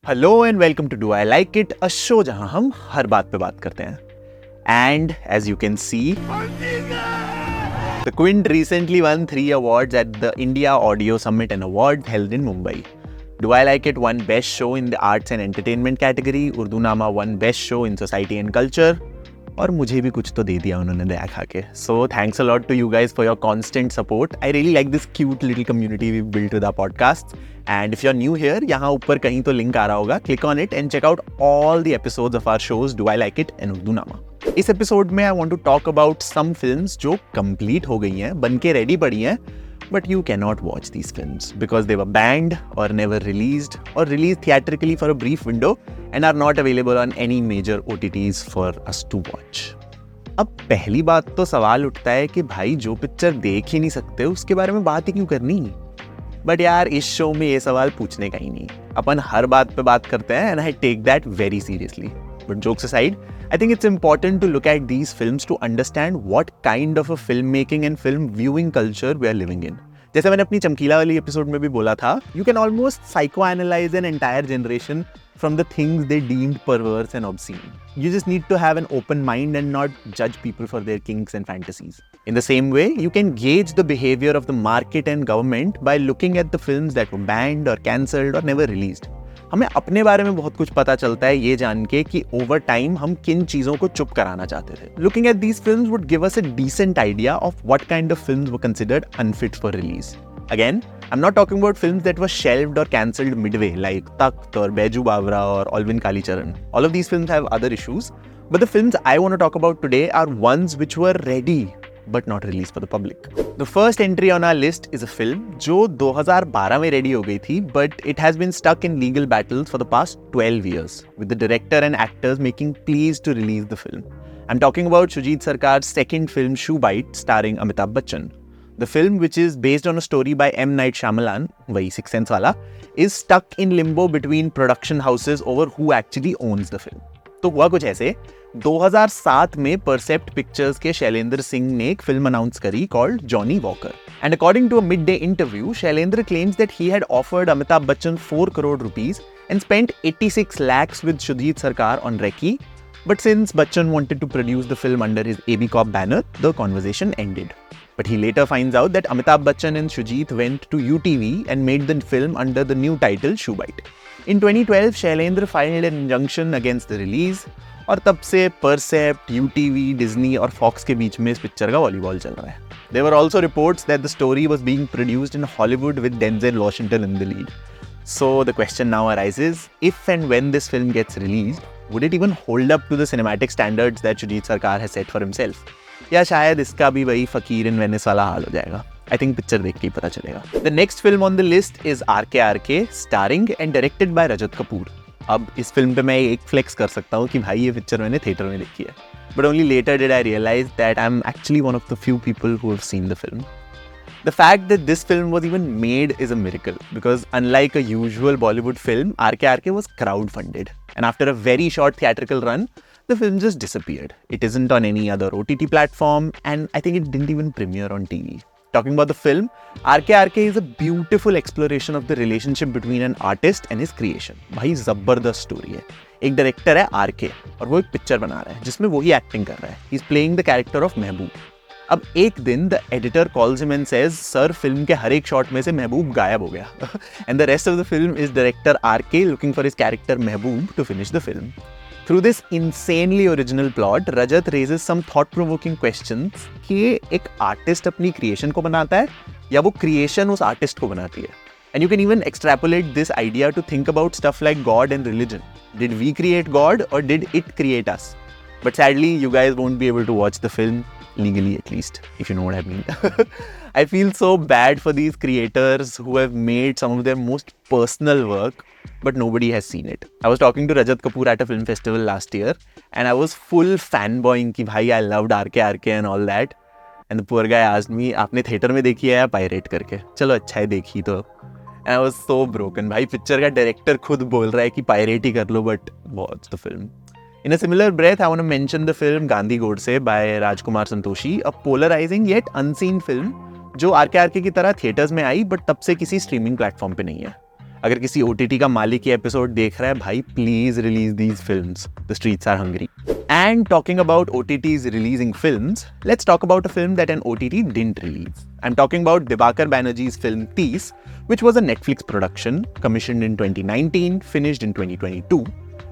Hello and welcome to do I like it, a show जहां हम हर बात पे बात करते हैं. And as you can see, the Quint recently won 3 awards at the India Audio Summit and Award held in Mumbai. Do I Like It won Best Show in the Arts and Entertainment category. Urdu Nama won Best Show in Society and Culture. और मुझे भी कुछ तो दे दिया उन्होंने दया खा के. So thanks a lot to you guys for your constant support. I really like this cute little community we've built with our podcast. And if you're new here, यहाँ ऊपर कहीं तो लिंक आ रहा होगा. Click on it and check out all the episodes of our shows Do I Like It and Urdu Nama. इस episode में I want to talk about some films जो complete हो गई हैं, बन के रेडी पड़ी हैं, but you cannot watch these films because they were banned or never released or released theatrically for a brief window and are not available on any major OTTs for us to watch. अब पहली बात तो सवाल उठता है कि भाई जो पिक्चर देख ही नहीं सकते उसके बारे में बात ही क्यों करनी. बट यार इस शो में ये सवाल पूछने का ही नहीं. अपन हर बात पे बात करते हैं and I take that very seriously. But jokes aside, I think it's important to look at these films to understand what kind of a filmmaking and film viewing culture we are living in. जैसे मैंने अपनी चमकीला वाली episode में भी बोला था, you can almost psychoanalyze an entire generation from the things they deemed perverse and obscene. You just need to have an open mind and not judge people for their kinks and fantasies. In the same way, you can gauge the behavior of the market and government by looking at the films that were banned or cancelled or never released. हमें अपने बारे में बहुत कुछ पता चलता है ये जान के कि ओवर टाइम हम किन चीजों को चुप कराना चाहते थे. Looking at these films would give us a decent idea of what kind of films were considered unfit for release. Again, I'm not talking about films that were shelved or cancelled midway like Takht or Baiju Bawra or Alvin Kalicharan. All of these films have other issues, but the films I want to talk about today are ones which were ready but not released for the public. The first entry on our list is a film जो 2012 में ready हो गई थी, but it has been stuck in legal battles for the past 12 years, with the director and actors making pleas to release the film. I'm talking about Shoojit Sircar's second film Shoebite starring Amitabh Bachchan. The film, which is based on a story by M. Night Shyamalan, वही Sixth Sense वाला, is stuck in limbo between production houses over who actually owns the film. तो हुआ कुछ ऐसे, 2007 में परसेप्ट pictures के शैलेंद्र सिंह ने एक फिल्म अनाउंस करी called Johnny Walker. And according to a midday interview, Shailendra claims that he had offered Amitabh Bachchan 4 crore rupees and spent 86 lakhs with Shoojit Sircar on recce. But since Bachchan wanted to produce the film under his AB Corp banner, the conversation ended. But he later finds out that Amitabh Bachchan and Shoojit went to UTV and made the film under the new title Shoebite. In 2012, Shailendra filed an injunction against the release, और तब से परसेप्ट, UTV, Disney और Fox के बीच में इस picture का volleyball चल रहा है. There were also reports that the story was being produced in Hollywood with Denzel Washington in the lead. So the question now arises, if and when this film gets released, would it even hold up to the cinematic standards that Shoojit Sircar has set for himself? या शायद इसका भी वही फकीर इन Venice वाला हाल हो जाएगा. I think picture देख के ही पता चलेगा. The next film on the list is RKay starring and directed by Rajat Kapoor. अब इस फिल्म पे मैं एक फ्लेक्स कर सकता हूँ कि भाई ये पिक्चर मैंने थिएटर में देखी है, but only later did I realise that I am actually one of the few people who have seen the film. The fact that this film was even made is a miracle because unlike a usual Bollywood film, RKay was crowd-funded. And after a very short theatrical run, the film just disappeared. It isn't on any other OTT platform and I think it didn't even premiere on TV. Talking about the film, RKay is a beautiful exploration of the relationship between an artist and his creation. भाई जबरदस्त story है. एक director है RKay और वो एक picture बना रहा है जिसमें वही एक्टिंग कर रहा है. He is playing the character of महबूब. अब एक दिन the editor calls him and says, sir film के हर एक शॉट में से महबूब गायब हो गया. And the rest of the film is director RKay looking for his character Mehboob to finish the film. Through this insanely original plot, Rajat raises some thought-provoking questions कि एक artist अपनी क्रिएशन को बनाता है या वो क्रिएशन उस आर्टिस्ट को बनाती है. And you can even extrapolate this idea to think about stuff like God and religion. Did we create God or did it create us? But sadly, you guys won't be able to watch the film, legally at least, if you know what I mean. I feel so bad for these creators who have made some of their most personal work, but nobody has seen it. I was talking to Rajat Kapoor at a film festival last year, and I was full fanboying कि भाई I loved RKay and all that. And the poor guy asked me, आपने theatre में देखी है या pirate करके? चलो अच्छा है देखी तो. And I was so broken. भाई पिक्चर का डायरेक्टर खुद बोल रहा है कि पायरेट ही कर लो, but watch the film. In a similar breath, I want to mention the film Gandhi Godse by Rajkumar Santoshi, a polarizing yet unseen film जो RKay की तरह थिएटर्स में आई बट तब से किसी स्ट्रीमिंग प्लेटफॉर्म पे नहीं है. अगर किसी OTT का मालिक ये एपिसोड देख रहा है, भाई please release these films. The streets are hungry. And talking about OTTs releasing films, let's talk about a film that an OTT didn't release. I'm talking about Dibakar Banerjee's film Tees, which was a Netflix production, commissioned in 2019, finished in 2022,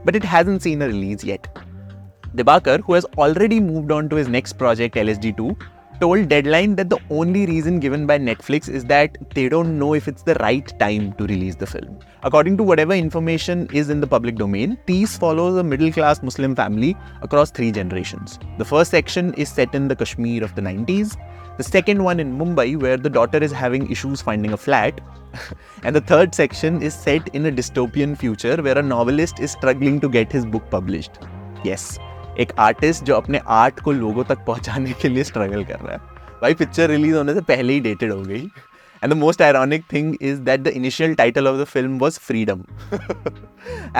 but it hasn't seen a release yet. Dibakar, who has already moved on to his next project LSD2, told Deadline that the only reason given by Netflix is that they don't know if it's the right time to release the film. According to whatever information is in the public domain, Tees follows a middle-class Muslim family across 3 generations. The first section is set in the Kashmir of the 90s, the second one in Mumbai where the daughter is having issues finding a flat, and the third section is set in a dystopian future where a novelist is struggling to get his book published. Yes. एक artist जो अपने art को लोगों तक पहुंचाने के लिए struggle कर रहा है. भाई पिक्चर रिलीज होने से पहले ही डेटेड हो गई. And the most ironic thing is that the initial title of the film was freedom.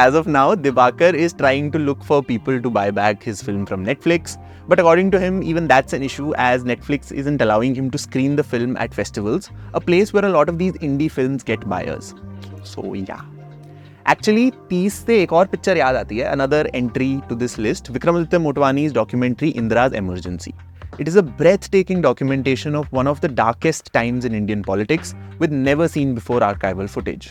As of now Dibakar is trying to look for people to buy back his film from Netflix, but according to him even that's an issue as Netflix isn't allowing him to screen the film at festivals, a place where a lot of these indie films get buyers. So yeah. Actually, 30 से एक और picture याद आती है, another entry to this list, Vikramaditya Motwani's documentary Indira's Emergency. It is a breathtaking documentation of one of the darkest times in Indian politics with never seen before archival footage.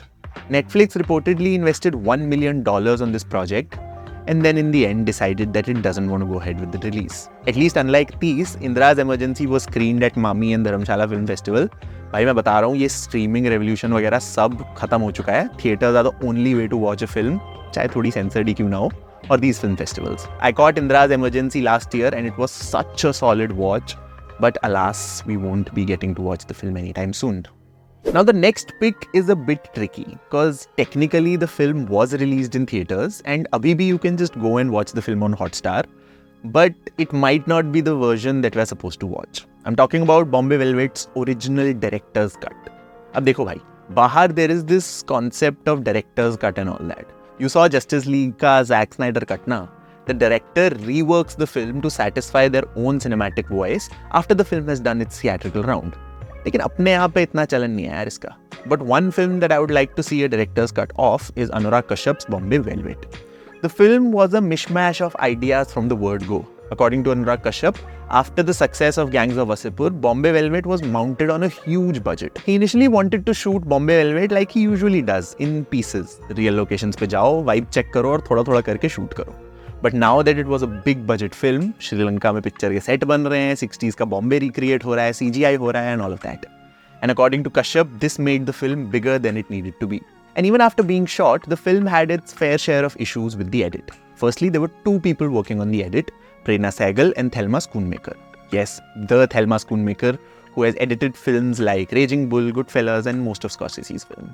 Netflix reportedly invested $1 million on this project and then in the end decided that it doesn't want to go ahead with the release. At least unlike 30, Indira's Emergency was screened at Mami and Dharamshala Film Festival. भाई मैं बता रहा हूँ ये streaming revolution वगैरह सब खत्म हो चुका है. Theatres are the only way to watch a film, चाहे थोड़ी सेंसर्ड ही क्यों ना हो, और these film festivals. I caught Indira's Emergency last year and it was such a solid watch, but alas, we won't be getting to watch the film anytime soon. Now the next pick is a bit tricky because technically the film was released in theaters and abhi bhi you can just go and watch the film on Hotstar, but it might not be the version that we're supposed to watch. I'm talking about Bombay Velvet's original director's cut. अब देखो भाई, बाहर there is this concept of director's cut and all that. You saw Justice League का Zack Snyder cut ना? The director reworks the film to satisfy their own cinematic voice after the film has done its theatrical round. लेकिन अपने आप पे इतना चलन नहीं है यार इसका. But one film that I would like to see a director's cut of is Anurag Kashyap's Bombay Velvet. The film was a mishmash of ideas from the word go. According to Anurag Kashyap, after the success of Gangs of Wasseypur, Bombay Velvet was mounted on a huge budget. He initially wanted to shoot Bombay Velvet like he usually does, in pieces. Real locations पे जाओ, vibe check करो और थोड़ा-थोड़ा करके shoot करो. But now that it was a big budget film, Sri Lanka में picture के set बन रहे हैं, 60s का बॉम्बे रिक्रिएट हो रहा है, CGI हो रहा है and all of that. And according to Kashyap, this made the film bigger than it needed to be. And even after being shot, the film had its fair share of issues with the edit. Firstly, there were 2 people working on the edit, Prerna Sehgal and Thelma Schoonmaker. Yes, the Thelma Schoonmaker, who has edited films like Raging Bull, Goodfellas and most of Scorsese's films.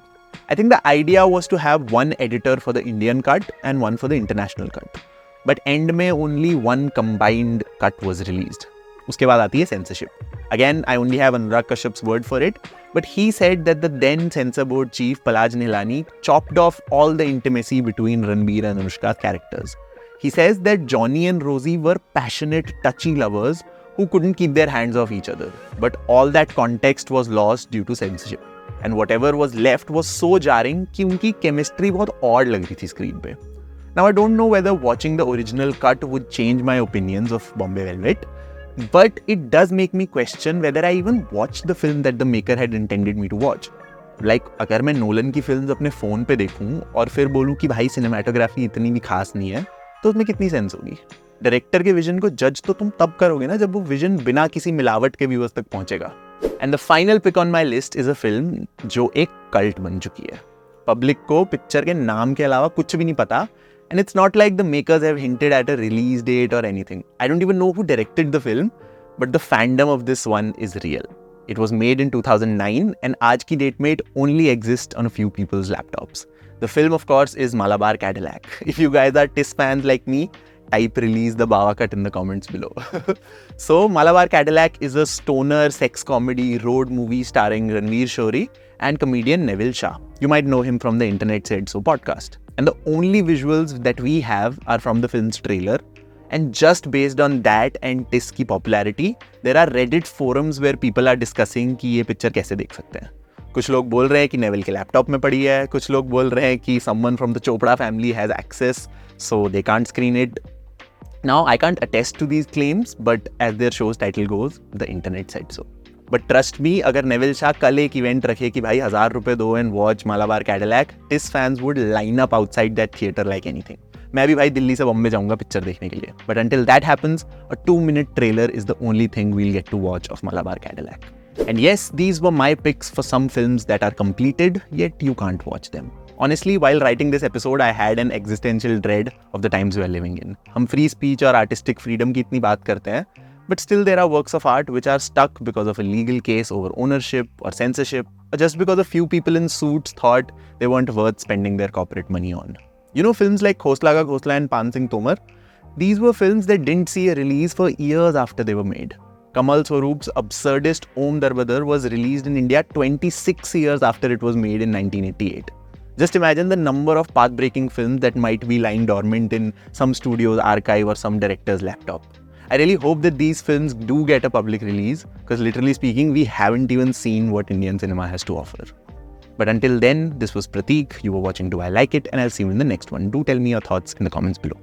I think the idea was to have one editor for the Indian cut and one for the international cut. But end में only one combined cut was released. उसके बाद आती है censorship. Again, I only have Anurag Kashyap's word for it, but he said that the then censor board chief Palaj Nihlani chopped off all the intimacy between Ranbir and Anushka's characters. He says that Johnny and Rosie were passionate, touchy lovers who couldn't keep their hands off each other. But all that context was lost due to censorship. And whatever was left was so jarring कि उनकी chemistry बहुत odd लग रही थी screen पे. Now I don't know whether watching the original cut would change my opinions of Bombay Velvet, but it does make me question whether I even watched the film that the maker had intended me to watch. Like, अगर मैं Nolan की films अपने phone पे देखूं और फिर बोलूं कि भाई सिनेमाटोग्राफी इतनी भी खास नहीं है, तो उसमें कितनी सेंस होगी? डायरेक्टर के विजन को जज तो तुम तब करोगे ना जब वो विजन बिना किसी मिलावट के व्यूअर्स तक पहुंचेगा. And the final pick on my list is a film जो एक कल्ट बन चुकी है. पब्लिक को पिक्चर के नाम के अलावा कुछ भी नहीं पता. And it's not like the makers have hinted at a release date or anything. I don't even know who directed the film, but the fandom of this one is real. It was made in 2009 and aaj ki date mein it only exists on a few people's laptops. The film, of course, is Malabar Cadillac. If you guys are TIS fans like me, type release the Bawa cut in the comments below. So, Malabar Cadillac is a stoner sex comedy road movie starring Ranveer Shori and comedian Neville Shah. You might know him from the Internet Said So podcast. And the only visuals that we have are from the film's trailer. And just based on that and TIS की popularity, there are Reddit forums where people are discussing कि ये picture कैसे देख सकते हैं. कुछ लोग बोल रहे हैं कि नेविल के लैपटॉप में पड़ी है, कुछ लोग बोल रहे हैं कि someone from the Chopra family has access, so they can't screen it. Now, I can't attest to these claims, but as their show's title goes, the internet said so. But trust me, अगर Neville Shah कल एक event रखे कि भाई 1000 रुपए दो and watch Malabar Cadillac, his fans would line up outside that theater like anything. मैं भी भाई दिल्ली से बॉम्बे जाऊंगा पिक्चर देखने के लिए. But until that happens, a 2-minute trailer is the only thing we'll get to watch of Malabar Cadillac. And yes, these were my picks for some films that are completed, yet you can't watch them. Honestly, while writing this episode, I had an existential dread of the times we are living in. हम free speech और artistic freedom की इतनी बात करते हैं, but still there are works of art which are stuck because of a legal case over ownership or censorship, or just because a few people in suits thought they weren't worth spending their corporate money on. You know, films like Khosla Ka Khosla and Pan Singh Tomar, these were films that didn't see a release for years after they were made. Kamal Swaroop's absurdist Om Darbadar was released in India 26 years after it was made in 1988. Just imagine the number of path-breaking films that might be lying dormant in some studio's archive or some director's laptop. I really hope that these films do get a public release, because literally speaking, we haven't even seen what Indian cinema has to offer. But until then, this was Prateek. You were watching Do I Like It? And I'll see you in the next one. Do tell me your thoughts in the comments below.